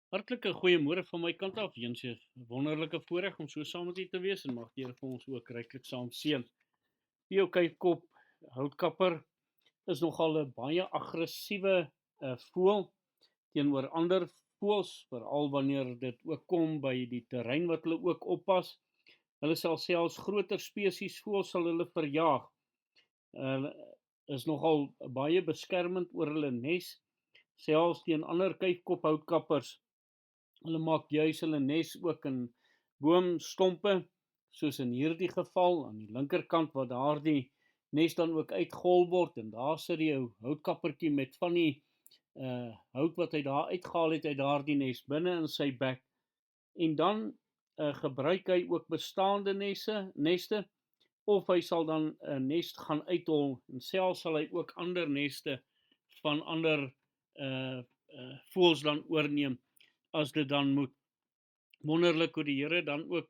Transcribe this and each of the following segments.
Hartlike goeiemôre van my kant af. Eens 'n wonderlike voorreg om so saam met u te wees en mag die Here vir ons ook ryklik saam seën. Die ou kuikop houtkapper is nogal 'n baie aggressiewe voël teenoor ander voëls, veral wanneer dit ook kom by die terrein wat hulle ook oppas. Hulle sal selfs groter spesies voëls sal hulle verjaag. Hulle is nogal baie beskermend oor hulle nes, selfs teen ander kuikop houtkappers. Hulle maak juis hulle nes ook in boomstompe, soos in hierdie geval aan die linkerkant waar daardie nes dan ook uitgehol word en daar sit die ou houtkappertjie met van die hout wat hy daar uitgehaal het uit daardie nes binne in sy bek en dan gebruik hy ook bestaande neste of hy sal dan 'n nes gaan uithol en selfs sal hy ook ander neste van ander voëls dan oorneem as dit dan moet. Wonderlik hoe die Here dan ook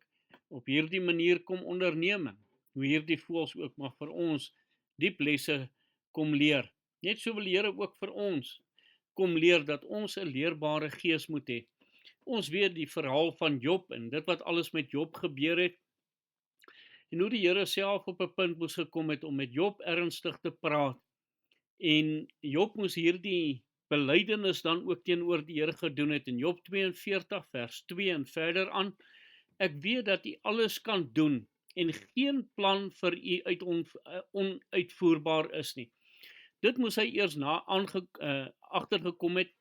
op hierdie manier kom onderneem, hoe hierdie voëls ook maar vir ons diep lesse kom leer. Net so wil die Here ook vir ons kom leer dat ons 'n leerbare gees moet hê. Ons weet die verhaal van Job en dit wat alles met Job gebeur het en hoe die Here self op 'n punt moes gekom het om met Job ernstig te praat. En Job moes hierdie belydenis dan ook teenoor die Here gedoen het in Job 42 vers 2 en verder aan. Ek weet dat u alles kan doen en geen plan vir u onuitvoerbaar is nie. Dit moes hy eers agtergekom het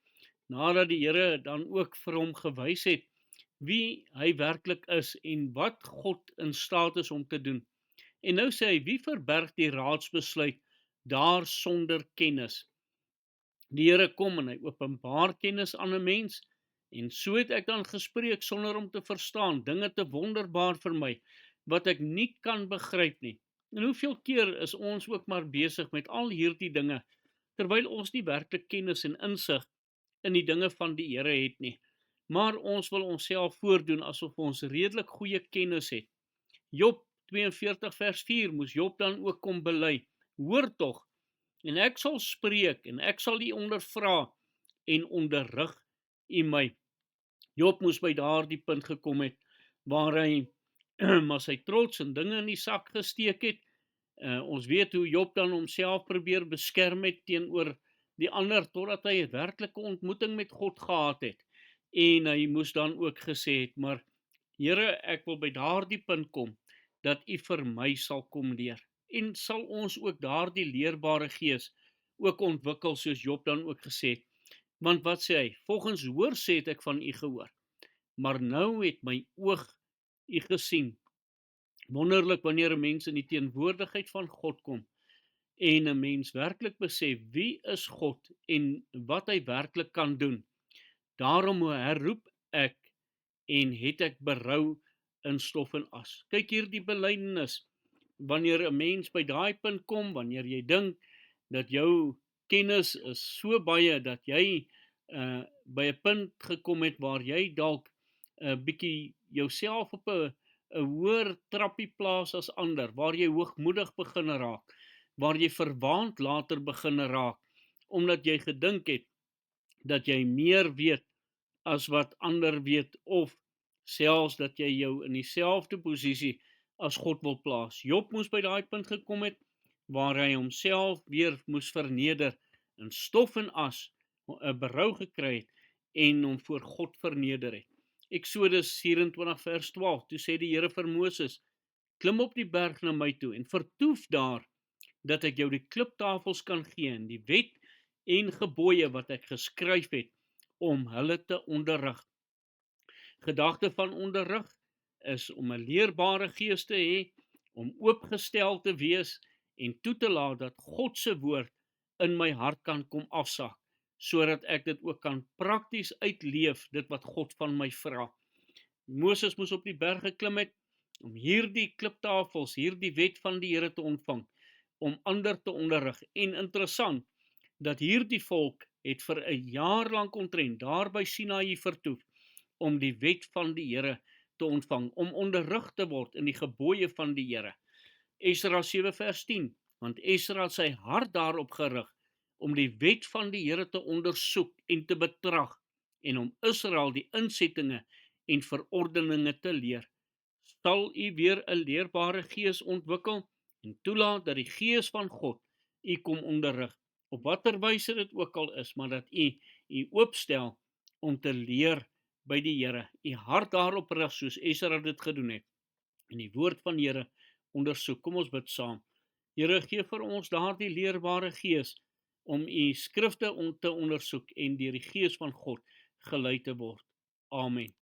nadat die Here dan ook vir hom gewys het wie hy werklik is en wat God in staat is om te doen. En nou sê hy, wie verberg die raadsbesluit daar sonder kennis? Die Here kom en hy openbaar kennis aan 'n mens en so het ek dan gespreek sonder om te verstaan, dinge te wonderbaar vir my wat ek nie kan begryp nie. En hoeveel keer is ons ook maar besig met al hierdie dinge terwyl ons nie werklik kennis en insig in die dinge van die Here het nie. Maar ons wil onsself voordoen asof ons redelik goeie kennis het. Job 42 vers 4 moes Job dan ook kom bely. Hoor tog, en ek sal spreek en ek sal u ondervra en onderrig u my. Job moes by daardie punt gekom het waar hy maar sy trots en dinge in die sak gesteek het. Ons weet hoe Job dan homself probeer beskerm het teenoor die ander totdat hy 'n werklike ontmoeting met God gehad het. En hy moes dan ook gesê het, maar Here, ek wil by daardie punt kom dat u vir my sal kom leer. En sal ons ook daardie leerbare gees ook ontwikkel soos Job dan ook gesê het. Want wat sê hy? Volgens hoor sê het ek van u gehoor, maar nou het my oog u gesien. Wonderlik wanneer 'n mens in die teenwoordigheid van God kom en 'n mens werklik besef wie is God en wat hy werklik kan doen. Daarom herroep ek en het ek berou in stof en as. Kyk hier die belydenis. Wanneer 'n mens by daai punt kom, wanneer jy dink dat jou kennis is so baie dat jy by 'n punt gekom het waar jy dalk 'n bietjie jouself op 'n hoër trappie plaas as ander, waar jy hoogmoedig begin raak, waar jy verwaand later begin raak, omdat jy gedink het dat jy meer weet as wat ander weet, of selfs dat jy jou in dieselfde posisie as God wil plaas. Job moes by daai punt gekom het, waar hy homself weer moes verneder, in stof en as, 'n berou gekry het, en hom voor God verneder het. Eksodus 24 vers 12, toe sê die Here vir Moses, klim op die berg na my toe, en vertoef daar, dat ek jou die kliptafels kan gee, en die wet en gebooie wat ek geskryf het, om hulle te onderrig. Gedagte van onderrig is om 'n leerbare gees te hê, om oopgestel te wees en toe te laat dat God se woord in my hart kan kom afsak, sodat ek dit ook kan prakties uitleef, dit wat God van my vra. Moses moes op die berg geklim het, om hierdie kliptafels, hierdie wet van die Here te ontvang, om ander te onderrig. En interessant, dat hierdie volk het vir 'n jaar lank omtrent daar by Sinaï vertoef, om die wet van die Here te ontvang, om onderrig te word in die gebooie van die Here. Esra 7 vers 10, want Esra het sy hart daarop gerig, om die wet van die Here te ondersoek en te betrag, en om Israel die insettinge en verordeninge te leer. Sal u weer 'n leerbare gees ontwikkel en toelaat dat die gees van God u kom onderrig, op watter wyse dit ook al is, maar dat u oopstel om te leer by die Here, u hart daarop rig soos Esra dit gedoen het, en die woord van die Here ondersoek. Kom ons bid saam. Here, gee vir ons daardie leerbare gees om u skrifte te ondersoek en deur die gees van God gelei te word. Amen.